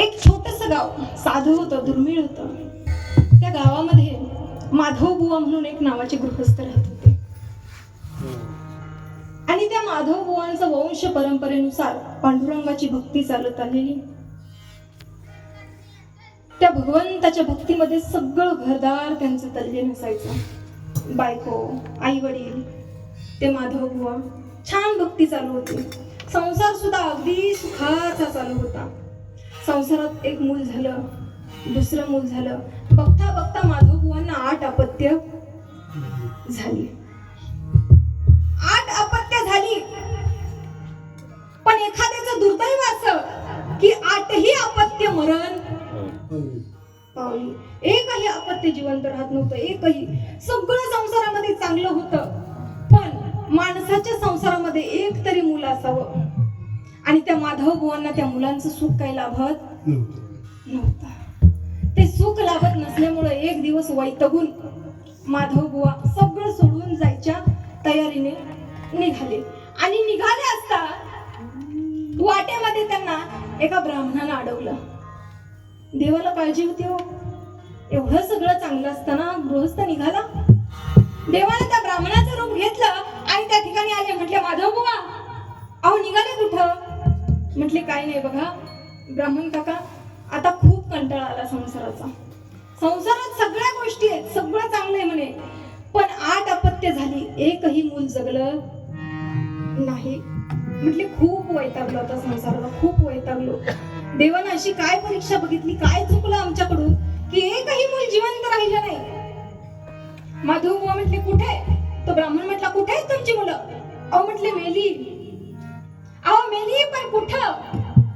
एक छोटस गाव, साधं होतं, दुर्मिळ होतं. त्या गावामध्ये माधव बुवा म्हणून एक नावाचे गृहस्थ राहत होते. आणि त्या माधव बुवांचा वंश परंपरेनुसार पांडुरंगाची भक्ती चालत आलेली. त्या भगवंताच्या भक्तीमध्ये सगळं घरदार त्यांचं तल्लीन असायचं. बायको, आई वडील, ते माधव बुवा छान भक्ती चालू होती. संसार सुद्धा अगदी सुखाचा चालू होता. संसारात एक मूल झालं, दुसरं मूल झालं. बघता बघता माधव बुवांना 8 अपत्य झाली. 8 अपत्य झाली. पण एखाद्याचं दुर्दैव असं की 8ही अपत्य मरण पावली. एकही अपत्य जिवंत राहत नव्हतं. एकही. सगळं संसारामध्ये चांगलं होतं, पण माणसाच्या संसारामध्ये एक तरी मुलं असावं. आणि त्या माधव बुवांना त्या मुलांचं सुख काही लाभत नव्हतं. ते सुख लाभत नसल्यामुळे एक दिवस वैतागून माधव बुवा सगळं सोडून जायच्या तयारीने निघाले. आणि निघाले असता वाटेमध्ये त्यांना एका ब्राह्मणानं अडवलं. देवाला काळजी होती हो. एवढं सगळं चांगलं असताना गृहस्थ निघाला. देवाने त्या ब्राह्मणाचं रूप घेतलं आणि त्या ठिकाणी आले. म्हटले, माधव बुवा, अहो निघाले कुठं? म्हटले, काय नाही बघा ब्राह्मण काका, आता खूप कंटाळा आला संसाराचा. संसारात सगळ्या गोष्टी आहेत, सगळं चांगलं आहे म्हणे, पण 8 अपत्य झाली, एकही मूल जगलं नाही. म्हटले, खूप वैतागलो आता संसाराला, खूप वैतागलो. देवानं अशी काय परीक्षा बघितली, काय चुकलं आमच्याकडून की एकही मूल जिवंत राहिलं नाही? माधव बुवा म्हटले, कुठे? तो ब्राह्मण म्हटला, कुठे आहेत तुमची मुलं? अहो म्हटले, मेली. अहो मेली, पण कुठं?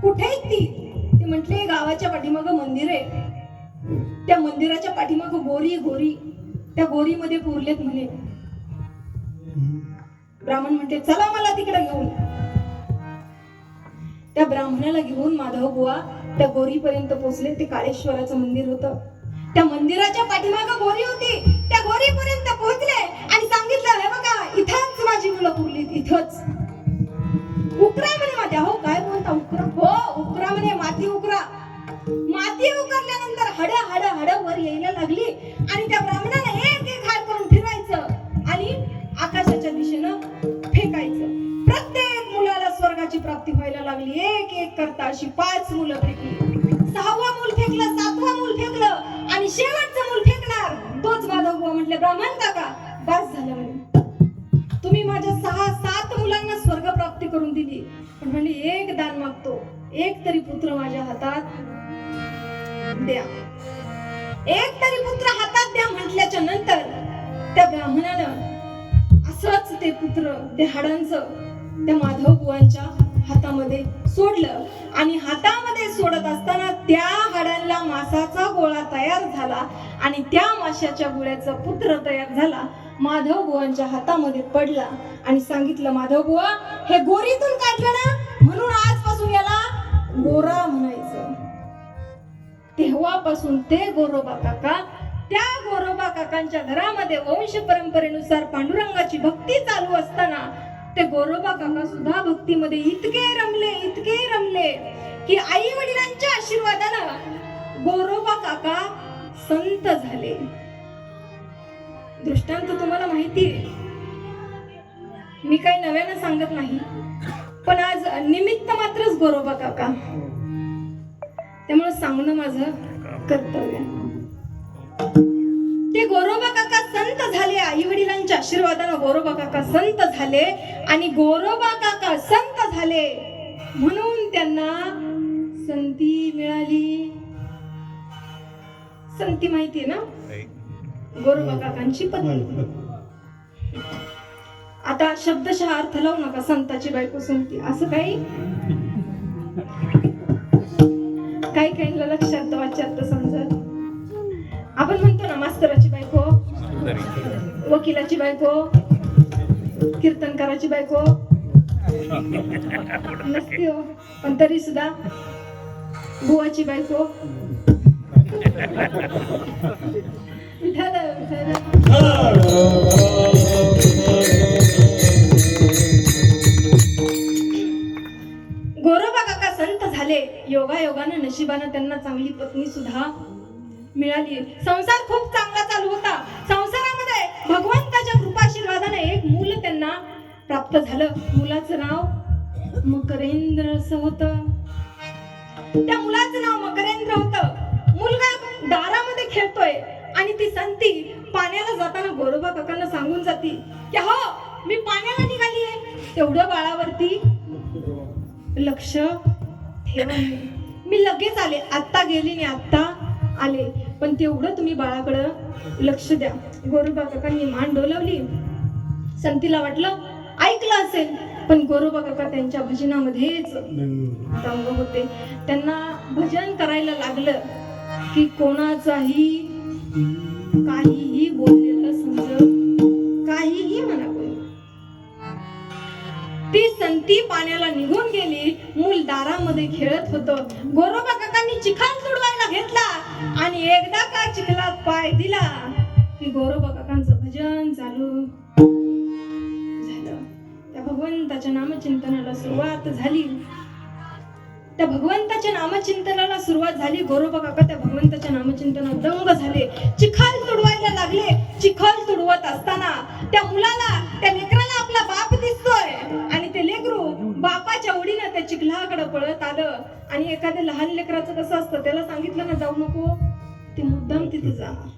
कुठे आहेत ती? ते म्हटले, गावाच्या पाठीमागं मंदिर आहे, त्या मंदिराच्या पाठीमागं गोरी, त्या गोरीमध्ये पुरलेत म्हणे. ब्राह्मण म्हणते, चला मला तिकडे घेऊन. त्या ब्राह्मणाला घेऊन माधव बुवा त्या गोरीपर्यंत पोहोचले. ते काळेश्वराचं मंदिर होतं. त्या मंदिराच्या पाठीमागं गोरी होती. त्या गोरीपर्यंत पोहोचले आणि सांगितलं, हे बघा, इथंच माझी मुलं पुरलीत, इथंच. उकरा म्हणे माती. हो काय बोलता, उकरा? हो उकरा म्हणे, माती उकरा. माती उकरल्यानंतर हड वर यायला लागली आणि त्या ब्राह्मणाने एक हात करून फिरवायचं आणि आकाशाच्या दिशेनं फेकायचं. प्रत्येक मुलाला स्वर्गाची प्राप्ती व्हायला लागली. एक करता अशी 5 मुलं फेकली. 6वं मूल फेकलं, 7वं मूल फेकलं आणि शेवटचं मूल फेकणार तोच माधव बुवा. म्हटले, ब्राह्मण काका, बस झालं म्हणे, तुम्ही माझ्या 6-7 मुलांना स्वर्ग प्राप्ती करून दिली, पण म्हणजे एक दान मागतो, एक तरी पुत्र माझ्या हातात द्या, एक तरी पुत्र हातात द्या. म्हटल्याच्या नंतर त्या ब्राह्मणानं असंच ते पुत्र, ते हाडांचं त्या माधव बुवांच्या हातामध्ये सोडलं आणि हातामध्ये सोडत असताना त्या हाडांना मासाचा गोळा तयार झाला आणि त्या माशाच्या गोळ्याचा पुत्र तयार झाला. माधव बुवांच्या हातामध्ये पडला आणि सांगितलं, माधव बुवा, हे गोरीतून काढलं ना, म्हणून आजपासून याला गोरा म्हणायचं. तेव्हापासून ते गोरोबा काका, त्या गोरोबा काकांच्या घरामध्ये वंश परंपरेनुसार पांडुरंगाची भक्ती चालू असताना ते गोरोबा काका सुद्धा भक्तीमध्ये इतके रमले की आई वडिलांच्या आशीर्वादानं गोरोबा काका संत झाले. दृष्टांत तुम्हाला माहिती आहे, मी काही नव्यानं सांगत नाही, पण आज निमित्त मात्रच गोरोबा काका, त्यामुळे सांगणं माझं कर्तव्य. ते गोरोबा काका संत झाले. आई वडिलांच्या आशीर्वादानं गोरोबा काका संत झाले आणि गोरोबा काका संत झाले म्हणून त्यांना संती मिळाली. संती माहितीये ना, गोरोबा काकांची पत्नी. आता शब्दशः अर्थ लावू नका, संताची बायको संती असं काही लक्षात वाच्यात समजत. आपण म्हणतो ना, मास्तराची बायको, वकिलाची बायको, कीर्तनकाराची बायको नसते हो, पण तरी सुद्धा बुवाची बायको. गोरोबा काका संत झाले. झाले. योगायोगानं नशिबानं त्यांना चांगली पत्नी सुद्धा मिळाली. संसार खूप चांगला चालू होता. संसारामध्ये भगवंताच्या कृपाशीर्वादाने एक मूल त्यांना प्राप्त झालं. मुलाचं नाव मकरेंद्र असं होतं. त्या मुलाचं नाव मकरेंद्र होतं. मुलगा दारामध्ये खेळतोय आणि ती संती पाण्याला जाताना गोरोबा काकांना सांगून जाती की हो मी पाण्याला निघालीये. तेवढं बाळावरती लक्ष ठेवा. मी लगेच आले, आत्ता गेली नाही आत्ता आले, पण तेवढं तुम्ही बाळाकडं लक्ष द्या. गोरोबा काकांनी मान डोलवली. संतीला वाटलं ऐकलं असेल, पण गोरोबा काका त्यांच्या भजनामध्येच दंग होते. त्यांना भजन करायला लागलं की कोणाचाही काहीही बोललेलं समजत, काहीही म्हणा कोणी. ती संती पाण्याला निघून गेली. मूल दारामध्ये खेळत होतं. गोरोबा काकांनी चिखल तुडवायला घेतला आणि एकदा का चिखलात पाय दिला की गोरोबा काकांचं भजन चालू झालं. त्या भगवंताच्या नामचिंतनाला सुरुवात झाली. त्या भगवंताच्या नामचिंतनाला सुरुवात झाली. गोरोबा काका त्या भगवंताच्या नामचिंतनात दंग झाले. चिखल तुडवायला लागले. चिखल तुडवत असताना त्या मुलाला, त्या लेकराला आपला बाप दिसतोय आणि ते लेकरू बापाच्या ओढीनं त्या चिखलाकडे पळत आलं. आणि एखाद्या लहान लेकराचं कसं असतं, त्याला सांगितलं ना जाऊ नको, ते मुद्दाम तिथे जाणार.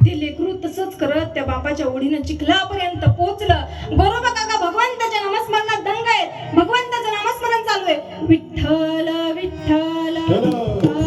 ते लेकरू तसंच करत त्या बापाच्या ओढीनं चिखलापर्यंत पोहोचलं. गोरोबा काका भगवंताच्या नामस्मरणात दंग आहेत. भगवंताचं नामस्मरण चालू आहे. विठ्ठल विठ्ठल विठ्ठल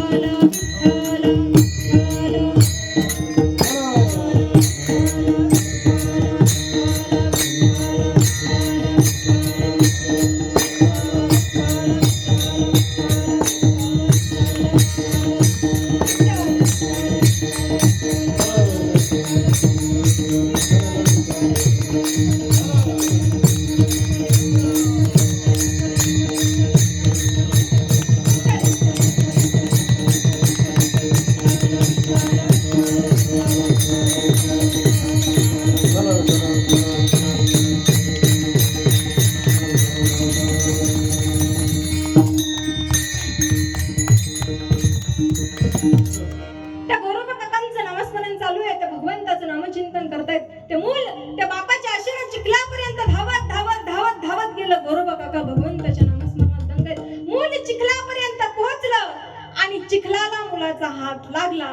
हात लागला.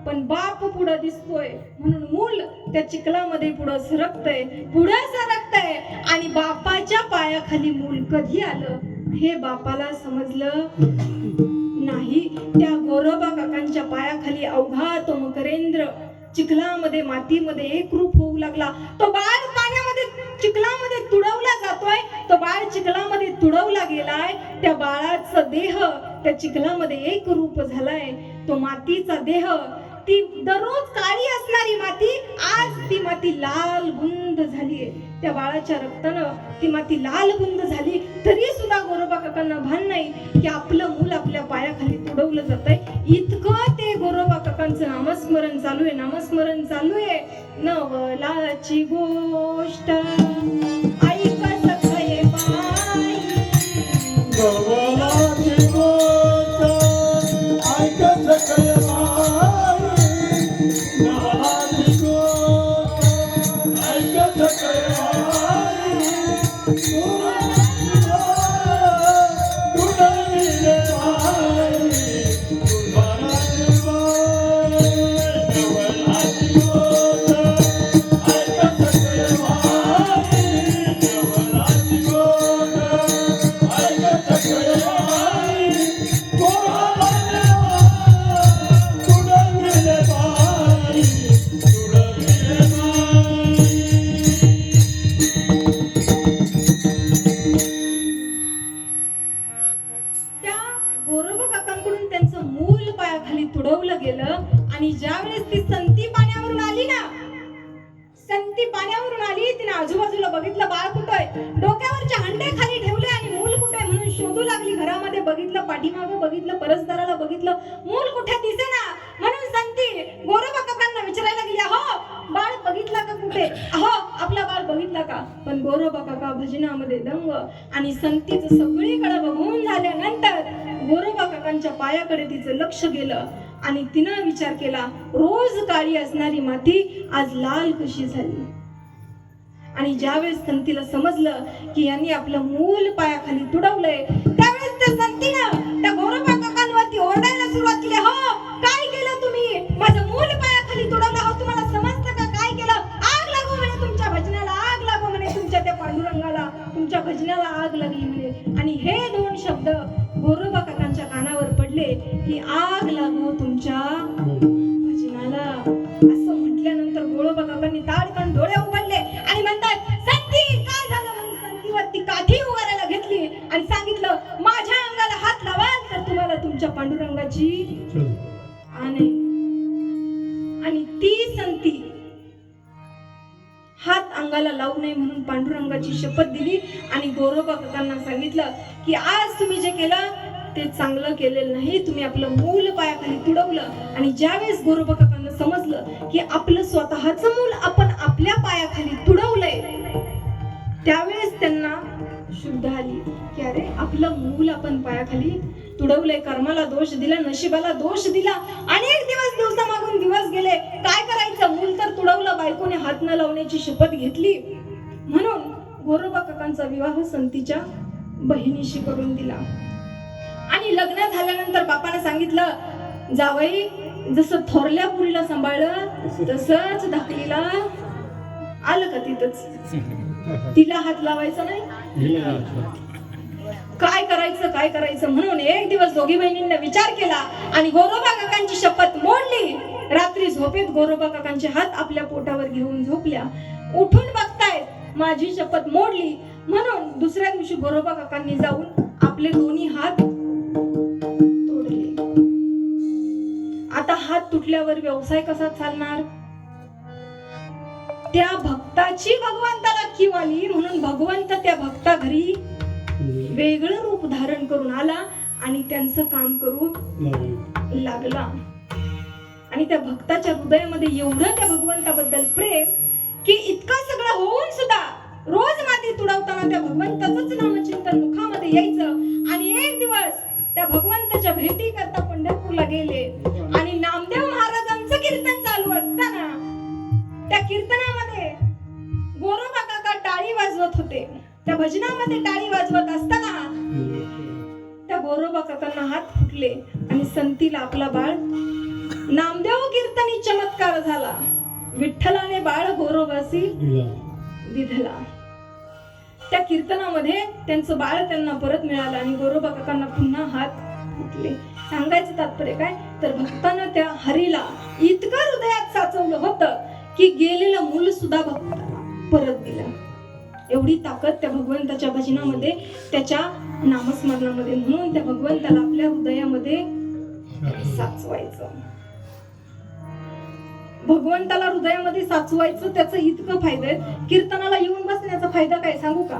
पण बाप पुढे दिसतोय म्हणून मूल त्या चिखलामध्ये पुढे सरकतय आणि बापाच्या पायाखाली मूल कधी आलं हे बापाला समजलं नाही. त्या गोरोबा काकांच्या पायाखाली अवघा तो मकरेंद्र चिखलामध्ये मातीमध्ये एक रूप होऊ लागला. तो बाळ पाण्यामध्ये चिखलामध्ये तुडवला जातोय. तो बाळ चिखलामध्ये तुडवला गेलाय. त्या बाळाचा देह त्या चिखलामध्ये एक रूप झालाय. तो मातीचा देह, ती दररोज काळी असणारी माती, आज ती माती लाल बुंद झालीये. त्या बाळाच्या रक्तानं ती माती लाल बुंद झाली. तरी सुद्धा गोरोबा काकांना भान नाही की आपलं मूल आपल्या पायाखाली तुडवलं जातंय. इतकं ते गोरोबा काकांचं नामस्मरण चालू आहे. नामस्मरण चालू आहे. नवलाची गोष्ट ऐक सखये बाई, नवलाची गोष्ट ऐक सखये बाई, नवलाची गोष्ट ऐक सखये बाई, तुडविले बाई, तुडविले बाई, नवलाची गोष्ट ऐक सखये बाई, नवलाची गोष्ट ऐक सखये बाई, तुडविले बाई, तुडविले बाई. त्या गोरोबा काकांकडून त्यांचं मूल पायाखाली तुडवलं गेलं. आणि ज्यावेळेस ती संती पाण्यावरून आली ना, संती पाण्यावरून आली, तिने आजूबाजूला बघितलं बाळ कुठंय, डोक्यावरचे हंडे खाली ठेवले आणि मूल कुठे म्हणून शोधू लागली. घरामध्ये बघितलं, पाठीमागं बघितलं, परसदाराला बघितलं, मूल कुठे दिसेना. म्हणून संती गोरोबा काकांना विचारायला गेली, अहो बाळ बघितला का कुठे? अहो आपला बाळ बघितला का? पण गोरोबा काका भजनामध्ये दंग. आणि संतीचं सगळीकडे बघून झाल्यानंतर गोरोबा काकांच्या पायाकडे तिचं लक्ष गेलं आणि तिनं विचार केला, रोज काळी असणारी माती आज लाल कशी झाली. आणि ज्यावेळेस संतीला समजलं की यांनी आपलं मूल पायाखाली तुडवलंय, त्यावेळेस त्या संतीनं त्या गोरोबा काकांवरती ओरडायला सुरुवात केली, हो काय केलं तुम्ही? माझं मूल पायाखाली तुडवलं. हो तुम्हाला समजतं का काय केलं? आग लागू म्हणे तुमच्या भजनाला, आग लागू म्हणे तुमच्या त्या पांडुरंगाला, तुमच्या भजनाला आग लागली म्हणे. आणि हे दोन शब्द गोरोबा काकांच्या कानावर पडले की आग लागू तुमच्या भजनाला. असं म्हटल्यानंतर गोरोबा काकांनी ताडकन डोळे उघडले आणि म्हणतात, संती काय झालं? म्हणून संतीवरती काठी उगारायला घेतली आणि सांगितलं, माझ्या अंगाला हात लावाल तर तुम्हाला तुमच्या पांडुरंगाची आणे. आणि ती संती हात अंगाला लावू नये म्हणून पांडुरंगाची शपथ दिली आणि गोरोबा काकांना सांगितलं की आज तुम्ही जे केलं ते चांगलं केलेलं नाही. तुम्ही आपलं मूल पायाखाली तुडवलं. आणि ज्यावेळेस गोरोबा काकांना समजलं की आपलं स्वतःचं मूल आपण आपल्या पायाखाली तुडवलंय, त्यावेळेस त्यांना शुद्ध आली की अरे आपलं मूल आपण पायाखाली तुडवलंय. कर्माला दोष दिला, नशिबाला दोष दिला. अनेक दिवसामागून दिवस गेले, काय करायचं? मूल तर तुडवलं, बायकोने हात न लावण्याची शपथ घेतली. म्हणून गोरोबा काकांचा विवाह संतीच्या बहिणीशी करून दिला. आणि लग्न झाल्यानंतर बापाने सांगितलं, जावई जसं थोरल्या पुरीला सांभाळलं तसंच धाकलीला आलं का तिथंच, तिला हात लावायचा नाही. काय करायचं म्हणून एक दिवस दोघी बहिणींनी विचार केला आणि गोरोबा काकांची शपथ मोडली. रात्री झोपेत गोरोबा काकांचे हात आपल्या पोटावर घेऊन झोपल्या. उठून बघतायत माझी शपथ मोडली. म्हणून दुसऱ्या दिवशी गोरोबा काकांनी जाऊन आपले दोन्ही हात तोडले. आता हात तुटल्यावर व्यवसाय कसा चालणार? त्या भक्ताची भगवंताला कीव आली म्हणून भगवंत त्या भक्ता घरी वेगळं रूप धारण करून आला आणि त्यांचं काम करू लागला. आणि त्या भक्ताच्या हृदयामध्ये एवढं त्या भगवंताबद्दल प्रेम की इतकं सगळं होऊन सुद्धा रोज माती तुडवताना त्या भगवंताचंच नामचिंतन मुखामध्ये यायचं. आणि एक दिवस त्या भगवंताच्या भेटी करता पंढरपूरला गेले आणि नामदेव महाराजांचं कीर्तन चालू असताना त्या कीर्तनामध्ये गोरोबा काका टाळी वाजवत होते. त्या भजनामध्ये टाळी वाजवत असताना त्या गोरोबा काकांना हात फुटले आणि संतीला आपला बाळ नामदेव कीर्तनी चमत्कार झाला. विठ्ठलाने बाळ गोरोबासी दिधला. त्या कीर्तनामध्ये त्यांचं बाळ त्यांना परत मिळालं आणि गोरोबा काकांना पुन्हा हात फुटले. सांगायचं तात्पर्य काय तर भक्तानं त्या हरीला इतकं हृदयात साचवलं होतं की गेलेलं मूल सुद्धा भक्ताला परत दिलं. एवढी ताकद त्या भगवंताच्या भजनामध्ये, त्याच्या नामस्मरणामध्ये. म्हणून त्या भगवंताला आपल्या हृदयामध्ये साचवायचं. भगवंताला हृदयामध्ये साचवायचं त्याचं इतकं फायदा आहे. कीर्तनाला येऊन बसण्याचा फायदा काय सांगू का?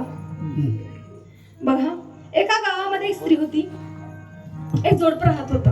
बघा, एका गावामध्ये एक स्त्री होती, एक जोडपं राहत होतं.